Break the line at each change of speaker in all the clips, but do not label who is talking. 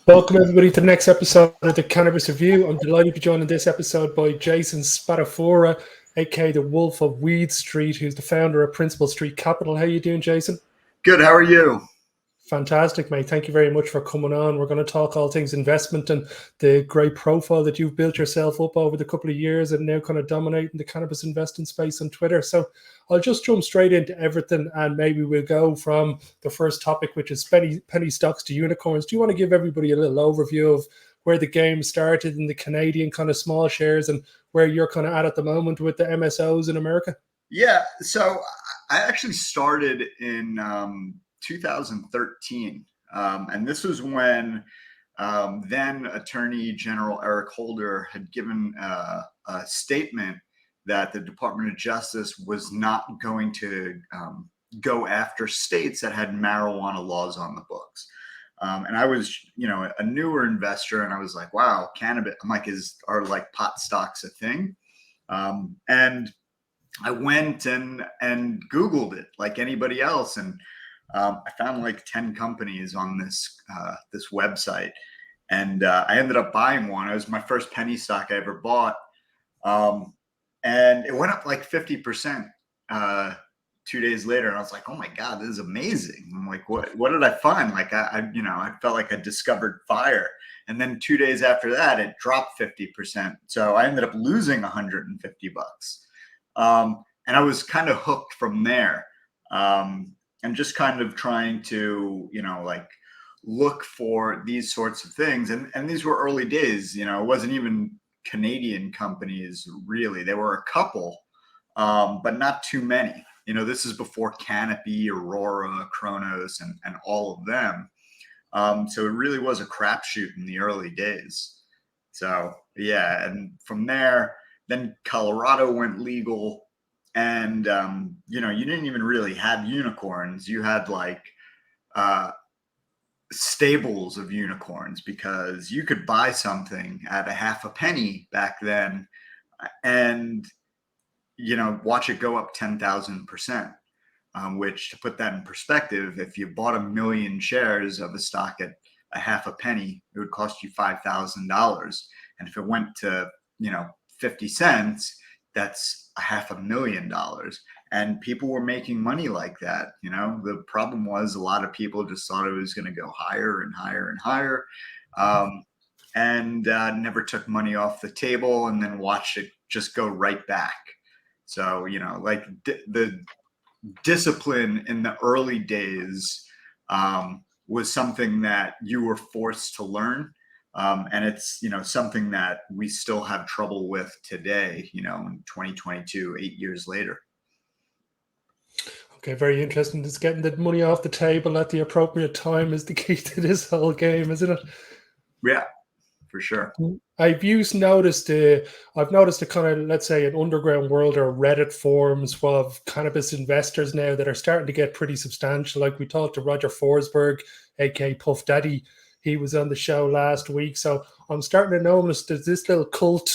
Welcome everybody to the next episode of the Cannabis Review. I'm delighted to be joined in this episode by Jason Spatafora, aka the Wolf of Weed Street, who's the founder of Principal Street Capital. How are you doing, Jason?
Good. How are you?
Fantastic, mate. Thank you very much for coming on. We're going to talk all things investment and the great profile that you've built yourself up over the couple of years and now kind of dominating the cannabis investing space on Twitter. So I'll just jump straight into everything and maybe we'll go from the first topic, which is penny stocks to unicorns. Do you want to give everybody a little overview of where the game started in the Canadian kind of small shares and where you're kind of at the moment with the MSOs in America?
Yeah. So I actually started in 2013. And this was when then Attorney General Eric Holder had given a statement that the Department of Justice was not going to go after states that had marijuana laws on the books. And I was, a newer investor, and I was like, wow, cannabis. I'm like, are like pot stocks a thing? And I went and Googled it like anybody else, and I found like 10 companies on this website, and I ended up buying one. It was my first penny stock I ever bought, and it went up like 50% 2 days later, and I was like, "Oh my god, this is amazing!" I'm like, "What did I find?" Like I felt like I discovered fire. And then 2 days after that, it dropped 50%. So I ended up losing $150. And I was kind of hooked from there. And just kind of trying to, like look for these sorts of things. And these were early days, it wasn't even Canadian companies really. There were a couple, but not too many. This is before Canopy, Aurora, Kronos, and all of them. So it really was a crapshoot in the early days. So yeah, and from there, then Colorado went legal, and you didn't even really have unicorns. You had like stables of unicorns, because you could buy something at a half a penny back then, and watch it go up 10,000%. Which, to put that in perspective, if you bought 1 million shares of a stock at a half a penny, it would cost you $5,000. And if it went to, 50 cents, that's $500,000. And people were making money like that. The problem was a lot of people just thought it was going to go higher and higher and higher, and never took money off the table, and then watched it just go right back. So, like the discipline in the early days was something that you were forced to learn. And it's, something that we still have trouble with today, in 2022, 8 years later.
Okay, very interesting. Just getting the money off the table at the appropriate time is the key to this whole game, isn't it?
Yeah, for sure.
I've noticed a kind of, let's say, an underground world or Reddit forums of cannabis investors now that are starting to get pretty substantial. Like we talked to Roger Forsberg, aka Puff Daddy. He was on the show last week. So I'm starting to notice there's this little cult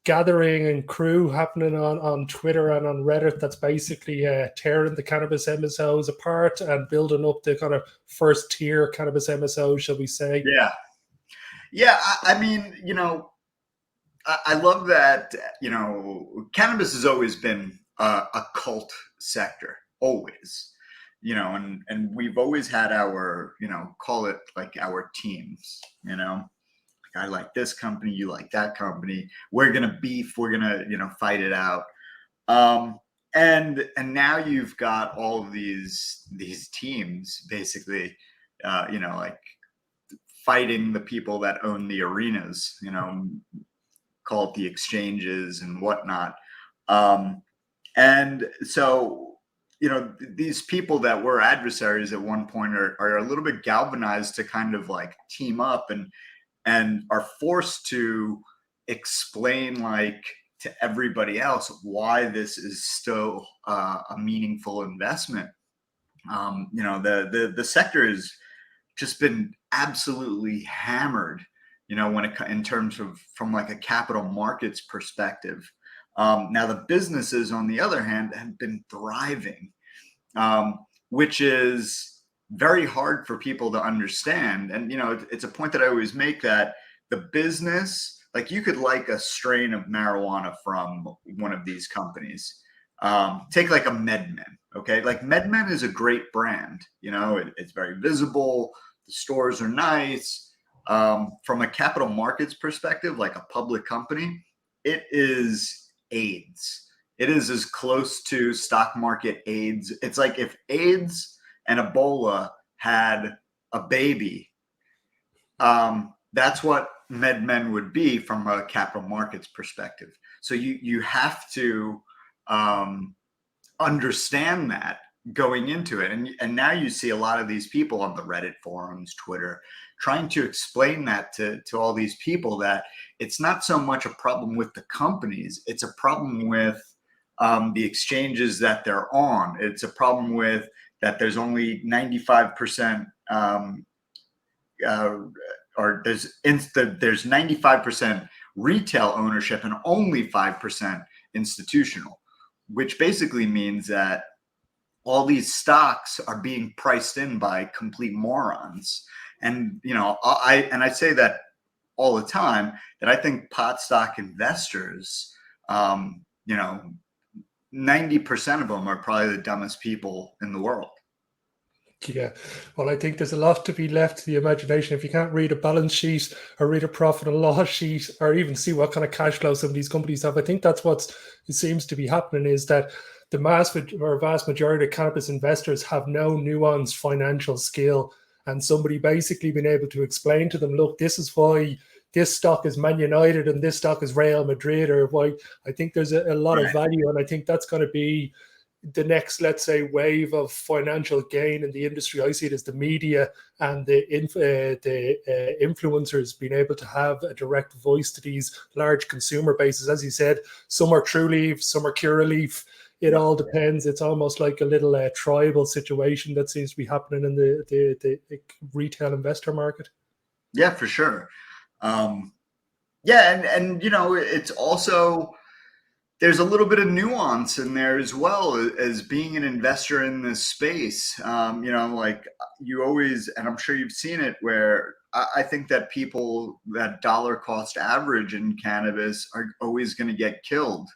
gathering and crew happening on Twitter and on Reddit that's basically tearing the cannabis MSOs apart and building up the kind of first tier cannabis MSOs, shall we say.
Yeah, I mean, I love that, cannabis has always been a cult sector, always, and we've always had our, call it like our teams, like I like this company, you like that company, we're going to beef, we're going to, fight it out. And now you've got all of these teams basically, like fighting the people that own the arenas, call it the exchanges and whatnot. And so, these people that were adversaries at one point are a little bit galvanized to kind of like team up and are forced to explain like to everybody else why this is still a meaningful investment. The sector has just been absolutely hammered, when it in terms of from like a capital markets perspective. Now the businesses, on the other hand, have been thriving, which is very hard for people to understand. And, it's a point that I always make, that the business, like, you could like a strain of marijuana from one of these companies. Take like a MedMen, okay? Like, MedMen is a great brand. It's very visible. The stores are nice. From a capital markets perspective, like a public company, it is AIDS. It is as close to stock market AIDS. It's like if AIDS and Ebola had a baby, that's what MedMen would be from a capital markets perspective. So you have to understand that going into it. And now you see a lot of these people on the Reddit forums, Twitter, trying to explain that to all these people, that it's not so much a problem with the companies, it's a problem with the exchanges that they're on. It's a problem with that there's only 95% or there's 95% retail ownership and only 5% institutional, which basically means that all these stocks are being priced in by complete morons. And I say that all the time, that I think pot stock investors, 90% of them are probably the dumbest people in the world.
Yeah, well, I think there's a lot to be left to the imagination. If you can't read a balance sheet or read a profit and loss sheet or even see what kind of cash flow some of these companies have, I think that's what it seems to be happening, is that the vast majority of cannabis investors have no nuanced financial skill, and somebody basically been able to explain to them, look, this is why this stock is Man United and this stock is Real Madrid, or why. I think there's a lot of value, and I think that's going to be the next, let's say, wave of financial gain in the industry. I see it as the media and the influencers being able to have a direct voice to these large consumer bases. As you said, some are Trulieve, some are Curaleaf. It all depends. It's almost like a little tribal situation that seems to be happening in the retail investor market.
Yeah, for sure. Yeah, and it's also, there's a little bit of nuance in there as well as being an investor in this space. Like, you always, and I'm sure you've seen it, where I think that people that dollar cost average in cannabis are always going to get killed.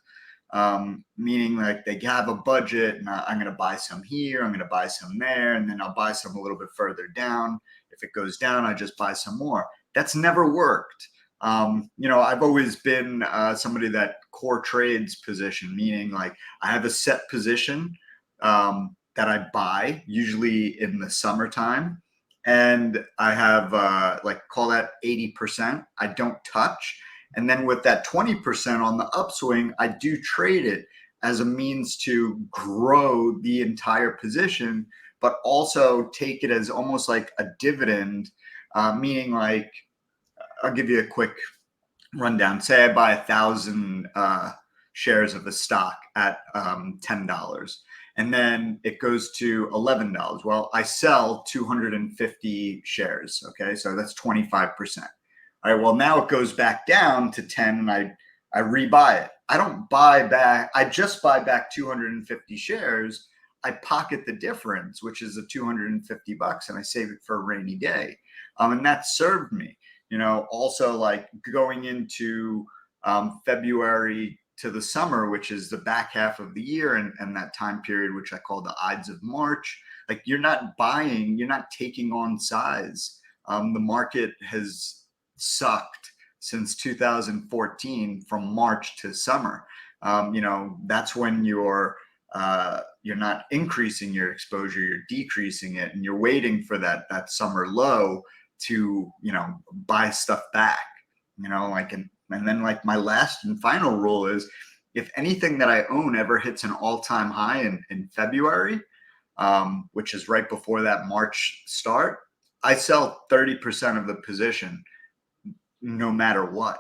Meaning, like, they have a budget and I'm going to buy some here, I'm going to buy some there, and then I'll buy some a little bit further down. If it goes down, I just buy some more. That's never worked. I've always been somebody that core trades position, meaning, like, I have a set position that I buy usually in the summertime, and I have call that 80% I don't touch. And then with that 20% on the upswing, I do trade it as a means to grow the entire position, but also take it as almost like a dividend, meaning, like, I'll give you a quick rundown. Say I buy 1,000 shares of a stock at $10, and then it goes to $11. Well, I sell 250 shares. Okay, so that's 25%. All right, well, now it goes back down to 10, and I rebuy it. I don't buy back. I just buy back 250 shares. I pocket the difference, which is the $250, and I save it for a rainy day. And that served me. Also, like, going into February to the summer, which is the back half of the year, and that time period, which I call the Ides of March. Like, you're not buying, you're not taking on size. The market has sucked since 2014 from March to summer. That's when you're not increasing your exposure, you're decreasing it, and you're waiting for that summer low to buy stuff back. And then, like, my last and final rule is, if anything that I own ever hits an all-time high in February, which is right before that March start, I sell 30% of the position no matter what.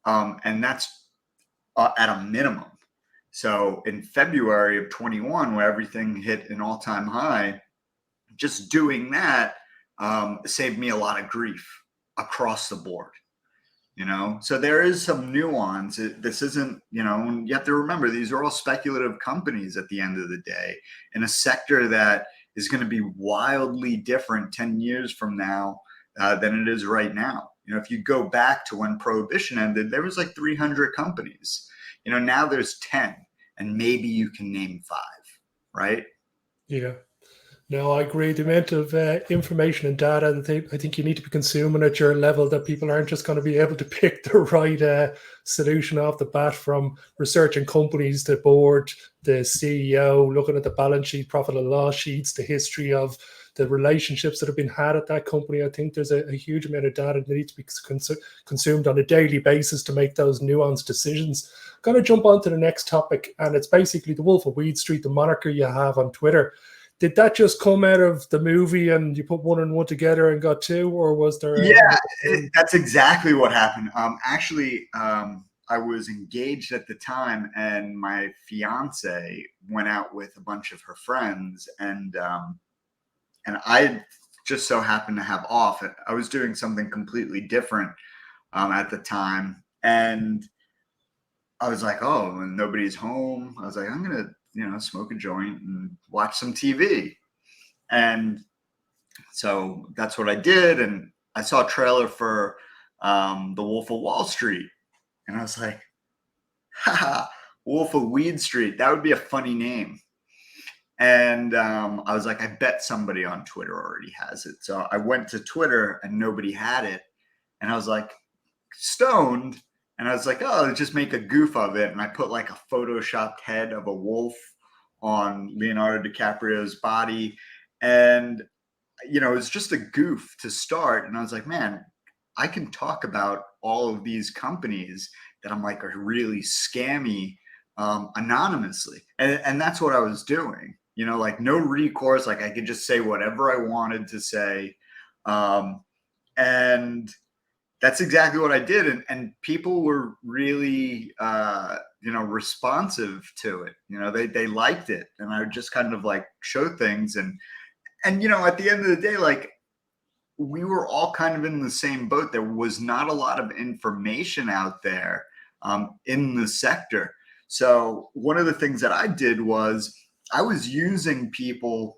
And that's at a minimum. So in February of 21, where everything hit an all-time high, just doing that saved me a lot of grief across the board. So there is some nuance. This isn't, you have to remember, these are all speculative companies at the end of the day, in a sector that is going to be wildly different 10 years from now than it is right now. If you go back to when Prohibition ended, there was like 300 companies. Now there's 10, and maybe you can name 5, right?
Yeah. No, I agree. The amount of information and data that I think you need to be consuming at your level, that people aren't just going to be able to pick the right solution off the bat, from researching companies, the board, the CEO, looking at the balance sheet, profit and loss sheets, the history of the relationships that have been had at that company. I think there's a huge amount of data that needs to be consumed on a daily basis to make those nuanced decisions. Going to jump on to the next topic, and it's basically the Wolf of Weed Street, the moniker you have on Twitter. Did that just come out of the movie and you put 1 and 1 together and got 2, or was there?
That's exactly what happened. Actually, I was engaged at the time, and my fiance went out with a bunch of her friends, and I just so happened to have off. I was doing something completely different at the time, and I was like, oh, and nobody's home. I was like, I'm gonna, smoke a joint and watch some TV. And so that's what I did. And I saw a trailer for The Wolf of Wall Street. And I was like, haha, Wolf of Weed Street. That would be a funny name. And I was like, I bet somebody on Twitter already has it. So I went to Twitter and nobody had it. And I was like, stoned. And I was like, oh, just make a goof of it. And I put like a photoshopped head of a wolf on Leonardo DiCaprio's body. And, it was just a goof to start. And I was like, man, I can talk about all of these companies that I'm like are really scammy anonymously. And that's what I was doing, like no recourse. Like I could just say whatever I wanted to say. And that's exactly what I did. And people were really, responsive to it. They liked it. And I would just kind of like show things. And at the end of the day, like we were all kind of in the same boat. There was not a lot of information out there in the sector. So one of the things that I did was I was using people,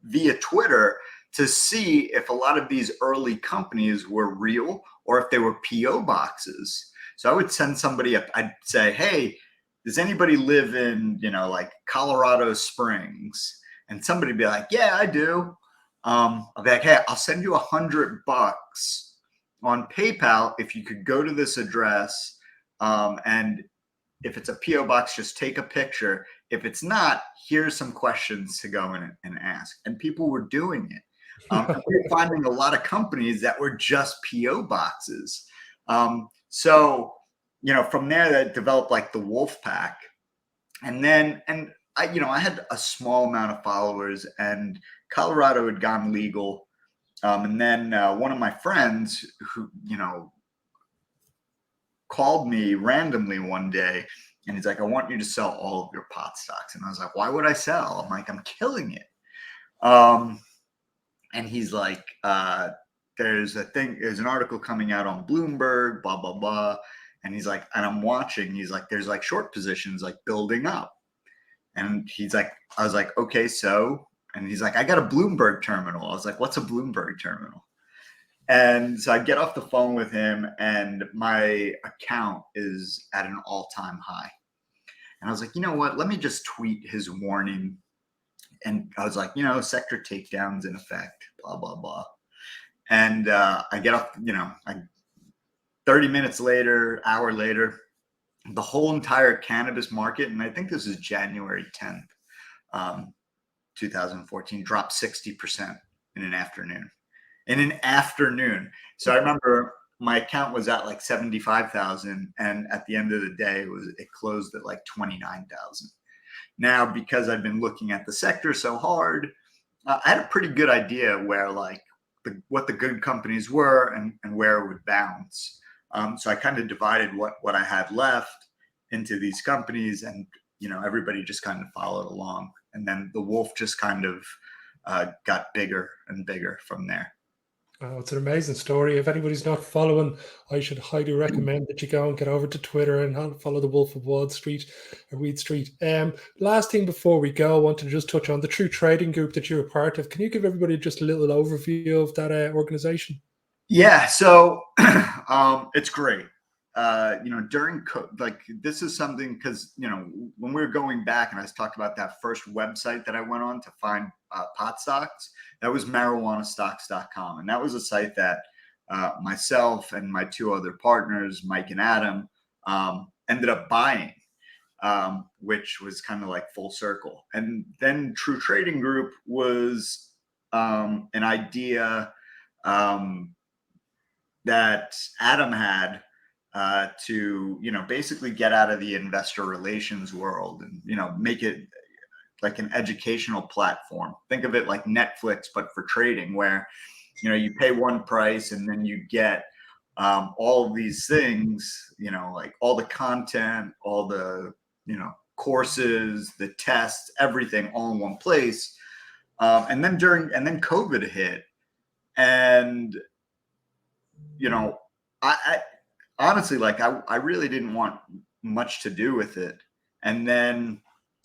via Twitter to see if a lot of these early companies were real or if they were PO boxes. So I would send somebody up. I'd say, hey, does anybody live in, like Colorado Springs? And somebody would be like, yeah, I do. I'll be like, hey, I'll send you $100 on PayPal if you could go to this address. And if it's a PO box, just take a picture. If it's not, here's some questions to go in and ask. And people were doing it. We were finding a lot of companies that were just PO boxes. So, from there that developed like the Wolf Pack. And I had a small amount of followers, and Colorado had gone legal. And then one of my friends who, called me randomly one day, and he's like, I want you to sell all of your pot stocks. And I was like, why would I sell? I'm like, I'm killing it. And he's like, there's an article coming out on Bloomberg, blah, blah, blah. And he's like, and I'm watching, he's like, there's like short positions like building up. And he's like, I was like, okay, so, and he's like, I got a Bloomberg terminal. I was like, what's a Bloomberg terminal? And so I get off the phone with him, and my account is at an all-time high. And I was like, you know what? Let me just tweet his warning. And I was like, sector takedowns in effect, blah, blah, blah. And I get off, 30 minutes later, hour later, the whole entire cannabis market, and I think this is January 10th, 2014, dropped 60% in an afternoon. So I remember my account was at like 75,000, and at the end of the day, it closed at like 29,000. Now, because I've been looking at the sector so hard, I had a pretty good idea where like what the good companies were and where it would bounce. So I kind of divided what I had left into these companies, and everybody just kind of followed along, and then the wolf just kind of got bigger and bigger from there.
Oh, it's an amazing story. If anybody's not following, I should highly recommend that you go and get over to Twitter and follow the Wolf of Wall Street or Weed Street. Last thing before we go, I wanted to just touch on the True Trading Group that you're a part of. Can you give everybody just a little overview of that organization?
Yeah, so it's great. During like this is something because when we were going back and I talked about that first website that I went on to find pot stocks, that was marijuanastocks.com, and that was a site that myself and my two other partners, Mike and Adam, ended up buying, which was kind of like full circle. And then True Trading Group was an idea. That Adam had to basically get out of the investor relations world and make it like an educational platform. Think of it like Netflix but for trading, where you pay one price and then you get all of these things, like all the content, all the courses, the tests, everything all in one place. And then COVID hit, and I honestly, like, I really didn't want much to do with it. And then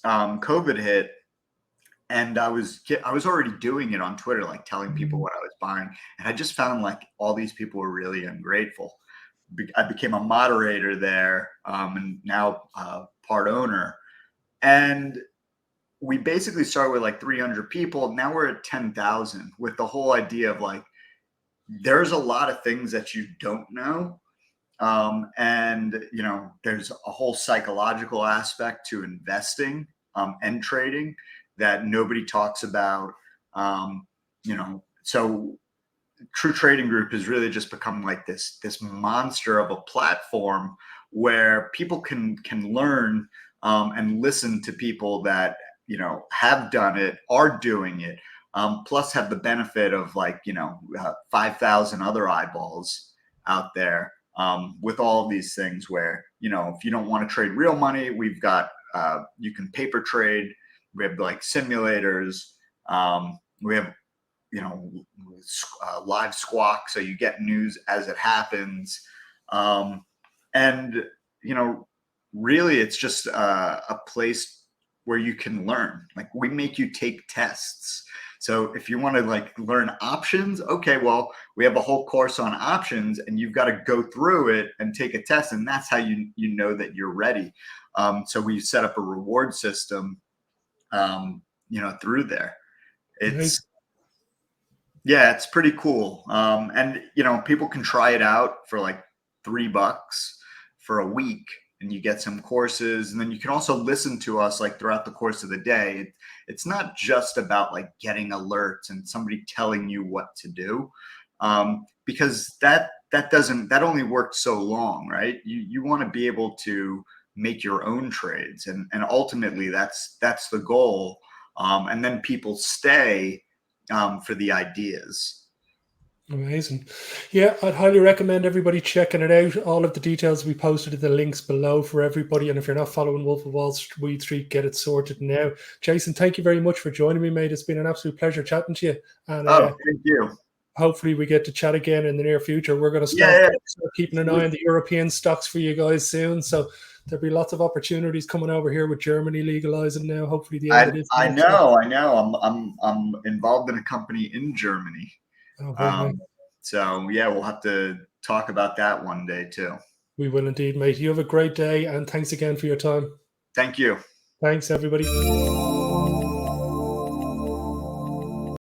COVID hit, and I was already doing it on Twitter, like telling people what I was buying. And I just found like all these people were really ungrateful. I became a moderator there, and now part owner. And we basically started with like 300 people. Now we're at 10,000, with the whole idea of like, there's a lot of things that you don't know. And there's a whole psychological aspect to investing and trading that nobody talks about. So True Trading Group has really just become like this monster of a platform where people can learn and listen to people that have done it, are doing it, plus have the benefit of like 5,000 other eyeballs out there, with all of these things where if you don't want to trade real money, we've got you can paper trade. We have like simulators. We have live squawk, so you get news as it happens. And really it's just a place where you can learn. Like, we make you take tests. So if you want to like learn options, okay, well, we have a whole course on options, and you've got to go through it and take a test, and that's how you know that you're ready. So we set up a reward system, through there. It's it's pretty cool. And people can try it out for like $3 for a week, and you get some courses, and then you can also listen to us like throughout the course of the day. It's not just about like getting alerts and somebody telling you what to do, because that only works so long, right? You want to be able to make your own trades, and ultimately that's the goal. And then people stay for the ideas.
Amazing. Yeah, I'd highly recommend everybody checking it out. All of the details we posted in the links below for everybody. And if you're not following Wolf of Wall Weed Street, get it sorted now. Jason, thank you very much for joining me, mate. It's been an absolute pleasure chatting to you. And
thank you.
Hopefully we get to chat again in the near future. We're going to start keeping an eye on the European stocks for you guys soon. So there'll be lots of opportunities coming over here with Germany legalizing now. Hopefully the end of this.
I know. I'm involved in a company in Germany.
Oh,
so yeah, we'll have to talk about that one day too.
We will indeed, mate. You have a great day, and thanks again for your time.
Thank you.
Thanks, everybody.